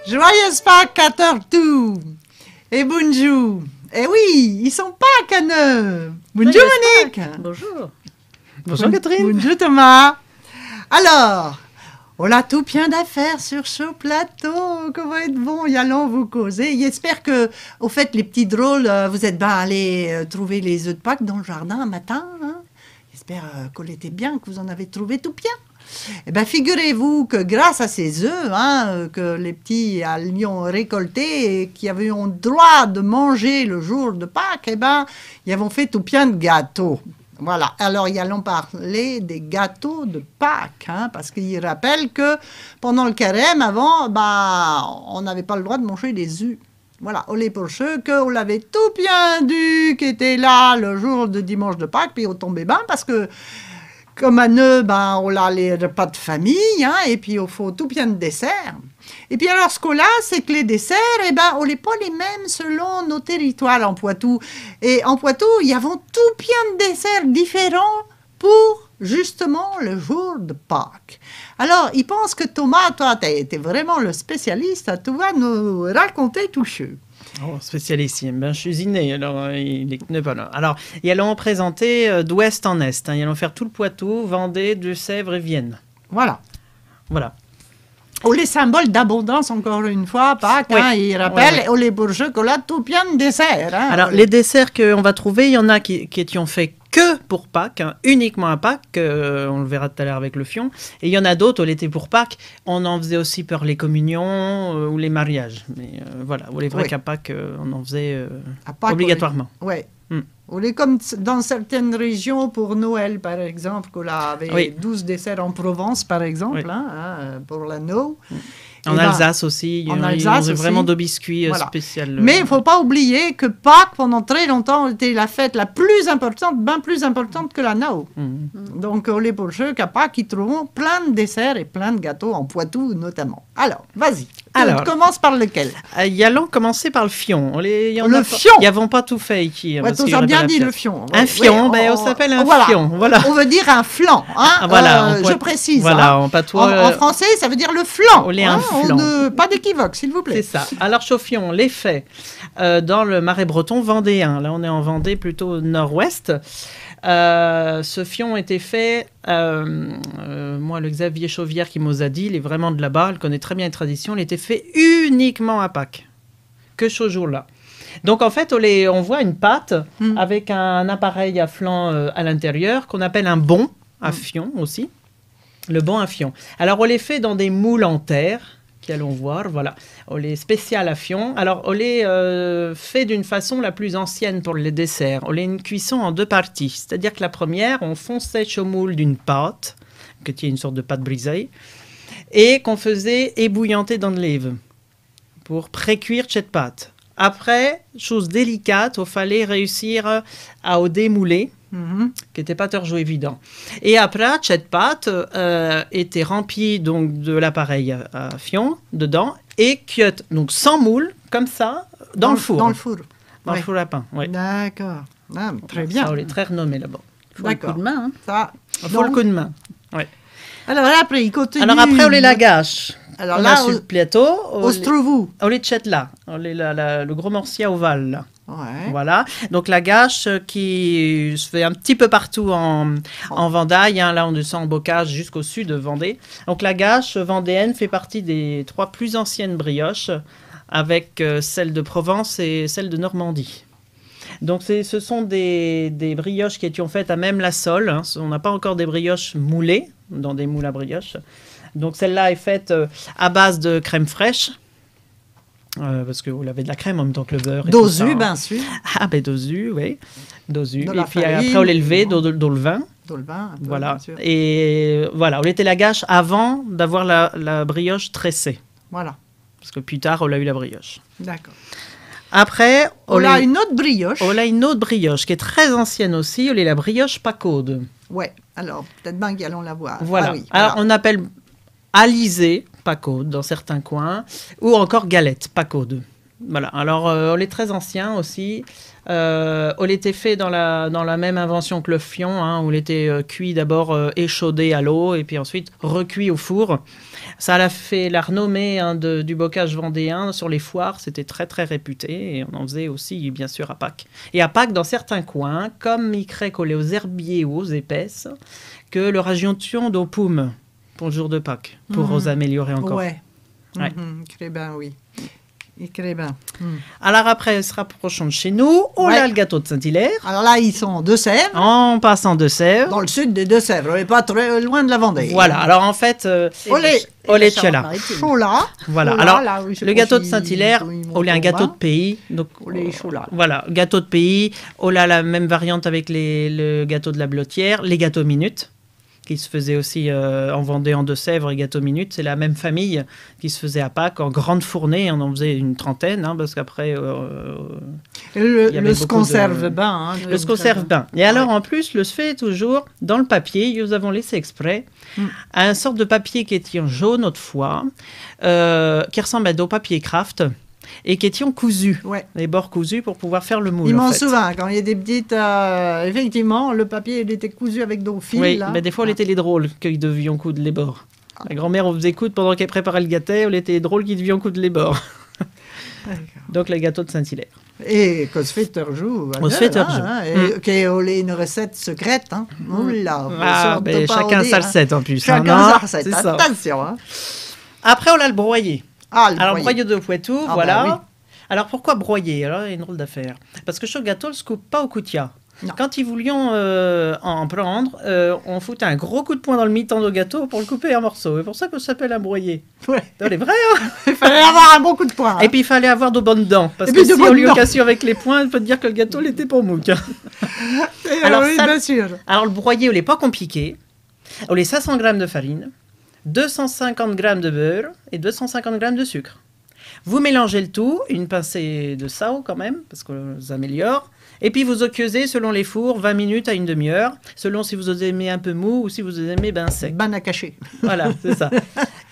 Joyeuse Pâques à tout. Et bonjour. Eh oui, ils sont Pâques à neuf. Bonjour Monique. Bonjour. Bonjour Catherine. Bonjour Thomas. Alors, on a tout plein d'affaires sur ce plateau. Comment être bon, y allons vous causer. J'espère que, au fait, les petits drôles, vous êtes bien allés trouver les œufs de Pâques dans le jardin un matin. Hein. J'espère qu'on était bien, que vous en avez trouvé tout bien. Eh bien, figurez-vous que grâce à ces œufs que les petits allions récoltés et qui avaient le droit de manger le jour de Pâques, eh bien, ils avaient fait tout plein de gâteaux. Voilà, alors y allons parler des gâteaux de Pâques, parce qu'il rappelle que pendant le carême, avant, on n'avait pas le droit de manger des œufs. Voilà, olé pour ceux qu'on l'avait tout bien dû, qui était là le jour de dimanche de Pâques, puis on tombait bien, parce que comme à Neu, on a les repas de famille, et puis il faut tout plein de desserts. Et puis alors, ce qu'on a, c'est que les desserts, on n'est pas les mêmes selon nos territoires en Poitou. Et en Poitou, il y a tout plein de desserts différents pour justement le jour de Pâques. Alors, il pense que Thomas, toi, tu as été vraiment le spécialiste, tu vas nous raconter tout ça. Oh, spécialiste, je suis inné, alors il n'est pas là. Alors, ils allons présenter d'ouest en est, ils allons faire tout le Poitou, Vendée, Deux-Sèvres et Vienne. Voilà. Voilà. Les symboles d'abondance, encore une fois, Pâques, il rappelle, les bourgeois, qu'on a tout plein de desserts. Alors, les desserts qu'on va trouver, il y en a qui ont fait que pour Pâques, uniquement à Pâques, on le verra tout à l'heure avec le fion. Et il y en a d'autres, l'été pour Pâques, on en faisait aussi pour les communions ou les mariages. Mais voilà, les vrais qu'à Pâques, on en faisait obligatoirement. Oui. On est comme dans certaines régions pour Noël, par exemple, qu'on avait 12 desserts en Provence, par exemple, pour l'anneau. En Alsace aussi, il y a vraiment de biscuits spéciaux. Mais il ne faut pas oublier que Pâques, pendant très longtemps, était la fête la plus importante, bien plus importante que l'anneau. Donc, les bourgeois, qu'à Pâques, ils trouveront plein de desserts et plein de gâteaux, en Poitou notamment. Alors, vas-y. Alors, commence par lequel? Y allons commencer par le fion. Le fion. Ils n'avons pas tout fait ici. Tu as bien dit le fion. Un fion, on s'appelle un fion. Voilà. On veut dire un flan. Je précise. Voilà, en patois. En français, ça veut dire le flan. Un flan. Pas d'équivoque, s'il vous plaît. C'est ça. Alors, chauffion, les faits dans le Marais breton vendéen. Là, on est en Vendée, plutôt nord-ouest. Ce fion était fait, moi le Xavier Chauvière qui m'a dit, il est vraiment de là-bas, il connaît très bien les traditions, il était fait uniquement à Pâques, que ce jour-là. Donc en fait on voit une pâte avec un appareil à flanc à l'intérieur qu'on appelle un bon à fion aussi, le bon à fion. Alors on les fait dans des moules en terre, allons voir, voilà. On les spécial à fion. Alors, on les fait d'une façon la plus ancienne pour les desserts. On les une cuisson en deux parties. C'est-à-dire que la première, on fond sèche au moule d'une pâte, qui est une sorte de pâte brisée, et qu'on faisait ébouillanter dans de l'ève pour pré-cuire cette pâte. Après, chose délicate, il fallait réussir à au démouler, qui n'était pas toujours évident. Et après, cette pâte était remplie donc, de l'appareil à fion dedans et cuite, donc sans moule, comme ça, dans le four. Dans le four. Dans le four à pain, oui. D'accord. Très bien. Ça, on est très renommé là-bas. Il faut le coup de main. Il faut le coup de main, oui. Alors après, il continue. Alors après, on les lagache. Alors on là, sur le plateau. On se trouve où? On les chète là. On les, le gros mortier ovale, là. Ouais. Voilà, donc la gâche qui se fait un petit peu partout en Vendaille, là on descend en bocage jusqu'au sud de Vendée. Donc la gâche vendéenne fait partie des 3 plus anciennes brioches avec celle de Provence et celle de Normandie. Donc ce sont des brioches qui étaient faites à même la sole, on n'a pas encore des brioches moulées dans des moules à brioches. Donc celle-là est faite à base de crème fraîche. Parce que vous l'avez de la crème en même temps que le beurre. Dosu, bien sûr. Ah, ben dosu, oui. Dosu. De et la puis farine, après, on l'élevait dans le vin. Dans le vin, voilà. bien sûr. Et voilà, on était la gâche avant d'avoir la brioche tressée. Voilà. Parce que plus tard, on a eu la brioche. D'accord. Après, on a une autre brioche. On a une autre brioche qui est très ancienne aussi. On est la brioche pacaude. Ouais, alors peut-être bien qu'allons la voir. Voilà. Ah oui, alors, on appelle alizé, pacaude, dans certains coins, ou encore galette, pacaude. Voilà, alors on est très ancien aussi. On était fait dans la même invention que le fion, hein, où il était cuit d'abord échaudé à l'eau et puis ensuite recuit au four. Ça a fait la renommée hein, du bocage vendéen sur les foires, c'était très très réputé et on en faisait aussi bien sûr à Pâques. Et à Pâques, dans certains coins, comme Micré collé aux herbiers ou aux épaisses, que le rajoution d'au poum pour le jour de Pâques, pour vous améliorer encore. Ouais. Ouais. Très bien, oui. Et très bien. Alors après, se rapprochons de chez nous, on Ouais. a le gâteau de Saint-Hilaire, Alors là, ils sont en Deux-Sèvres, en passant de Sèvres. dans le sud des Deux-Sèvres. On n'est pas très loin de la Vendée. Voilà, alors en fait, Olé. Olé Tchela. Chola. Voilà, Chola, alors là, oui, je le crois gâteau de qu'ils- Saint-Hilaire, ils montent on a un au gâteau bas. de pays. Donc, Olé Chola. voilà, gâteau de pays. On a la même variante avec le gâteau de la Blottière, les gâteaux minutes, qui se faisaient aussi en Vendée, en Deux-Sèvres, et gâteaux minutes. C'est la même famille qui se faisait à Pâques, en grande fournée. On en faisait une trentaine, hein, parce qu'après... Et le Il y avait le beaucoup se conserve de- bien. Hein, le se conserve bien. Et alors, en plus, le se fait toujours dans le papier. Nous avons laissé exprès un sorte de papier qui était en jaune autrefois, qui ressemble à au papier craft et qui était en cousu. Ouais. Les bords cousus pour pouvoir faire le moule. Il en m'en fait. souvient, quand il y a des petites... effectivement, le papier, il était cousu avec nos fils. Oui, là. mais des fois, on était les drôles qu'ils devions coudre les bords. La grand-mère, on faisait coudre pendant qu'elle préparait le gâteau, on était les drôles qui devions coudre les bords. Donc, le gâteau de Saint-Hilaire. Et qu'on se fait toujours. On se fait toujours. Et qu'il y ait une recette secrète. Hein. Oula, Ah, ben, chacun sa recette en plus. Chacun hein, sa non recette. C'est ça. Attention. Hein. Après, on a le broyer. Ah, le Alors, broyer. broyer de Poitou, Ah, voilà. bah Alors, pourquoi broyer? Alors, il y a une drôle d'affaire. Parce que ce gâteau ne se coupe pas au coutia. Non. Quand ils voulions en prendre, on foutait un gros coup de poing dans le mi-temps du gâteau pour le couper en morceaux. C'est pour ça que ça s'appelle un broyer. Ouais. C'est vrai, hein? Il fallait avoir un bon coup de poing. hein. Et puis, il fallait avoir de bonnes dents. Parce Et que puis de si on bonnes lui a dents. cassé avec les poings, je peux te dire que le gâteau, il était pour mouque. Et alors, oui, ça- bien sûr. Alors, le broyer, il n'est pas compliqué. On a 500 g de farine, 250 g de beurre et 250 g de sucre. Vous mélangez le tout, une pincée de sal quand même, parce que ça améliore. Et puis vous occusez selon les fours, 20 minutes à une demi-heure, selon si vous aimez un peu mou ou si vous aimez bien sec. Ben à cacher. Voilà, c'est ça.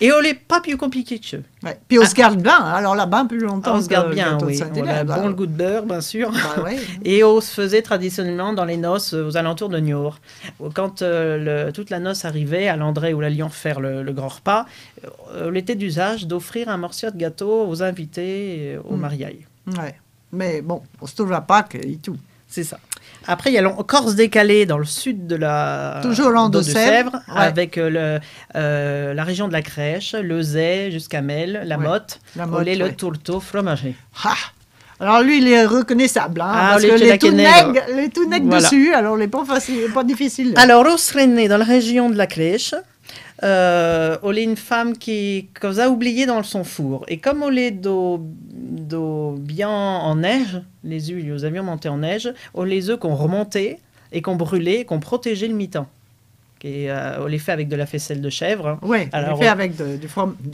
Et on n'est pas plus compliqué que ça. Ouais. Puis on se garde bien. Alors là-bas, plus longtemps. On se garde que le bien, gâteau de oui. On Saint-Hilaire, a bah, bon le goût de beurre, bien sûr. bah ouais. Et on se faisait traditionnellement dans les noces aux alentours de Niort. Quand toute la noce arrivait à l'André ou la Lyon faire le grand repas, il était d'usage d'offrir un morceau de gâteau aux invités et aux mariailles. Ouais. Mais bon, on se trouve à Pâques et tout. C'est ça. Après, il y a Corse décalée dans le sud de la Toujours en de Deux-Sèvres, ouais. avec la région de la Crèche, le Zay jusqu'à Mel, la Ouais. Motte, La Motte, le ouais. tourteau fromager. Ah. Alors lui, il est reconnaissable. Hein, Ah, parce les que Tchélakenègres. les tout nègres Voilà. dessus, alors il n'est pas facile, pas difficile. Alors, on serait né dans la région de la Crèche. On est une femme qu'on a oublié dans son four. Et comme on est bien en neige, les œufs, nous avions monté en neige, on les œufs qu'on remontait et qu'on brûlait et qu'on protégeait le mi-temps. Et, on les fait avec de la faisselle de chèvre. Oui, on Alors, le fait avec du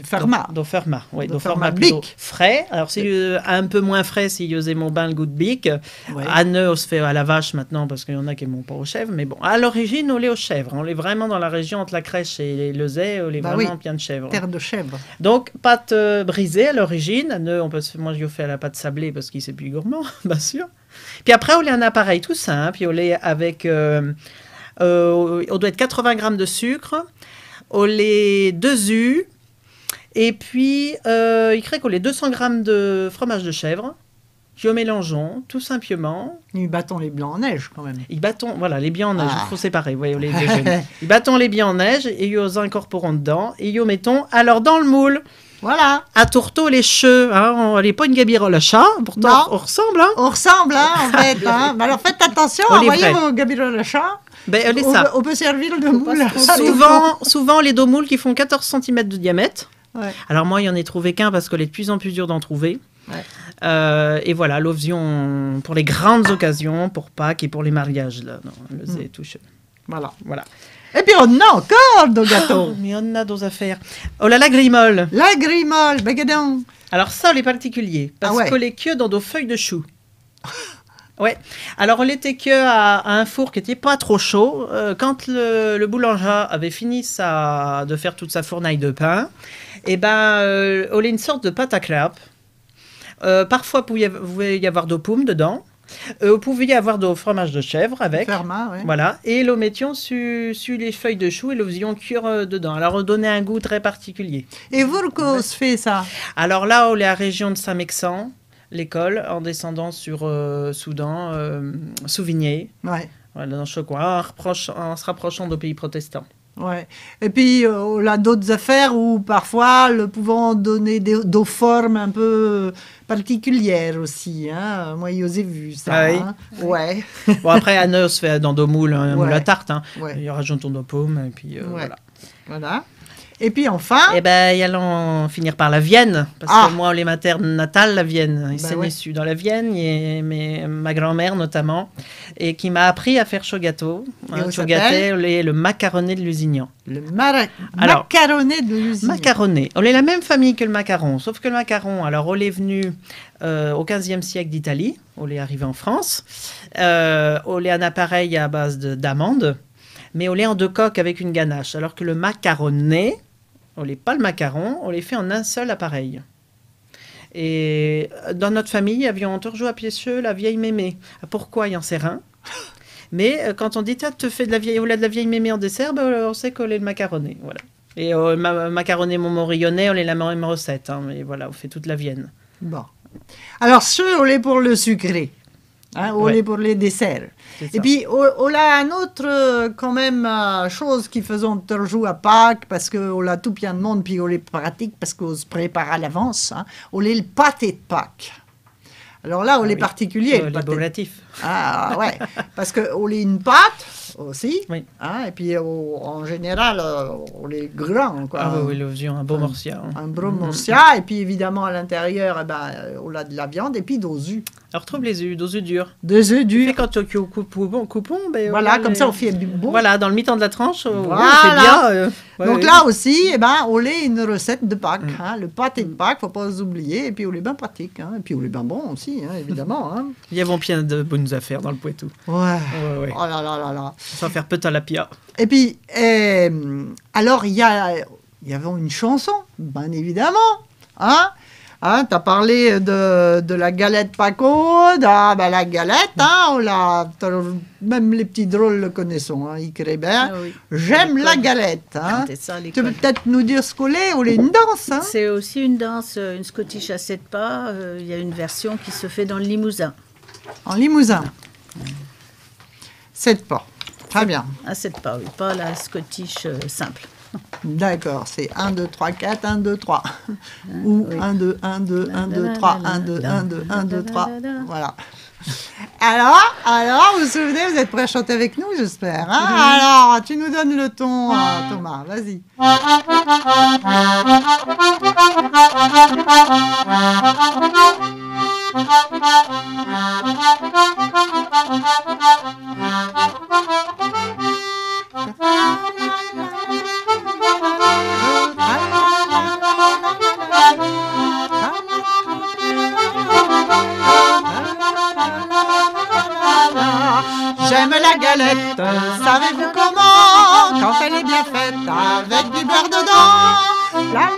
fermat. Do ferma, oui, Do do ferma ferma plutôt bic. frais. Alors, c'est un peu moins frais si vous aimez bien le goût de bic. Ouais. À Neu, on se fait à la vache maintenant parce qu'il y en a qui n'aiment pas aux chèvres. Mais bon, à l'origine, on l'est aux chèvres. On est vraiment dans la région entre la Crèche et le Zay, on est Bah vraiment oui. plein de chèvres. Terre de chèvre. Donc, pâte brisée à l'origine. À Neu, moi, je fais à la pâte sablée parce qu'il c'est plus gourmand, bien sûr. Puis après, on a un appareil tout simple. Puis on l'est avec... on doit être 80 grammes de sucre, on les 2 œufs, et puis il crée qu'on les 200 grammes de fromage de chèvre. Je mélangeons tout simplement. Nous battons les blancs en neige quand même. Ils battons, voilà, les biens en neige, Ah. il faut séparer, vous voyez, les déjeuners. Ils battons les biens en neige et ils les incorporons dedans et ils les mettons alors dans le moule. Voilà, À tourteau les cheveux, hein, on n'est pas une gabirole à chat, pourtant Non. on ressemble. Hein. on ressemble hein, en fait. Hein. Mais alors faites attention, On est envoyez prêt. vos gabiroles à chat. Ben, elle est On, ça. peut- on peut servir de moule. Souvent, les dos moules qui font 14 cm de diamètre. Ouais. Alors moi, il n'y en ai trouvé qu'un parce que c'est de plus en plus dur d'en trouver. Ouais. Et voilà, l'option pour les grandes occasions, pour Pâques et pour les mariages. Là, non, le zé touche. Voilà. Voilà. Et puis on a encore nos gâteaux. Oh, mais on a d'autres affaires. Oh là, la grimole. La grimole, ben gadon. Alors ça, les particuliers. Parce Ah ouais. qu'on les cueille dans nos feuilles de chou. Ouais. Alors on les cueille à un four qui n'était pas trop chaud. Quand le boulanger avait fini de faire toute sa fournaille de pain, et ben, on a une sorte de pâte à crêpes. Parfois, vous pouvez y avoir de pomme dedans. Vous pouvez y avoir de fromage de chèvre avec. Fermat, ouais. Voilà. Et le mettions sur les feuilles de chou et le faisions cuire dedans. Alors, on donnait un goût très particulier. Et vous, se fait ça? Alors là, on est à la région de Saint-Mexan, l'école, en descendant sur Soudan, Souvigné. Ouais. Voilà, dans ce coin, en se rapprochant de pays protestants. Ouais. Et puis, on a d'autres affaires où parfois, le pouvant donner des formes un peu particulières aussi. Hein. Moi, je ai vu ça. Ah oui. Hein. Ouais. Bon, après, Anne se fait dans deux moules, un moule à tarte. Hein. Ouais. Il y aura jonton de pomme, et puis Ouais. voilà. Voilà. Et puis enfin... Eh bien, allons finir par la Vienne, parce que moi, les maternes natales, la Vienne. Il s'est né dans la Vienne, ma grand-mère notamment, et qui m'a appris à faire chaud-gâteau. Chaud-gâteau, le macaroné de Lusignan. Le macaroné de Lusignan. Macaroné. On est la même famille que le macaron, sauf que le macaron, alors on est venu au XVe siècle d'Italie, on est arrivé en France, on est un appareil à base d'amandes, mais on l'est en deux coques avec une ganache, alors que le macaroné, on n'est pas le macaron, on les fait en un seul appareil. Et dans notre famille, avions toujours à Piécheux la vieille mémé. Pourquoi il y en sait rien? Mais quand on dit, tu te fais de la vieille mémé en dessert, on sait qu'on est le macaroné. Voilà. Et macaroné montmorillonnais, on est la même recette. Hein, mais voilà, on fait toute la Vienne. Bon. Alors, on est pour le sucré. Hein, on est pour les desserts. Et puis, on a un autre, quand même, chose qui faisons toujours à Pâques, parce qu'on a tout bien de monde, puis on les pratique, parce qu'on se prépare à l'avance. Hein. On est le pâté de Pâques. Alors là, on est particulier. Le relatif. Ah, ouais. Parce qu'on est une pâte aussi. Oui. Hein, et puis, en général, on est grand. Quoi. Ah oui, un beau morcia. Hein. Un beau morcia. Et puis, évidemment, à l'intérieur, on a de la viande et puis des œufs. Alors, trouve les œufs, des œufs durs. Des œufs durs. Et quand tu coupons, voilà, comme ça, on fait du bon. Voilà, dans le mi-temps de la tranche, voilà. On fait bien. Donc là aussi, on a une recette de Pâques. Hein, le pâté de Pâques, il ne faut pas oublier. Et puis, on est bien pratique. Hein, et puis, on est bien bon aussi, hein, évidemment. Hein. Il y a bien de bonnes affaires dans le Poitou. Ouais. Oh là là là là. Sans faire peut-être à la pia. Et puis, alors, il y avait une chanson, bien évidemment. Hein? Hein, tu as parlé de la galette Pacaude. La galette, hein, même les petits drôles le connaissent. Hein, ils créent bien. Ah oui. J'aime la galette. Hein. Ça, tu peux peut-être nous dire ce qu'on est? On est une danse. Hein. C'est aussi une danse, une Scottish à 7 pas. Il y a une version qui se fait dans le Limousin. En Limousin. 7 pas. Très bien. À 7 pas, oui. Pas la Scottish simple. D'accord, c'est 1, 2, 3, 4, 1, 2, 3. Ou 1, 2, 1, 2, 1, 2, 3, 1, 2, 1, 2, 1, 2, 3. Voilà. Alors, vous vous souvenez, vous êtes prêts à chanter avec nous, j'espère. Hein? Alors, tu nous donnes le ton, Thomas, vas-y. J'aime la galette, savez-vous comment? Quand elle est bien faite, avec du beurre dedans. La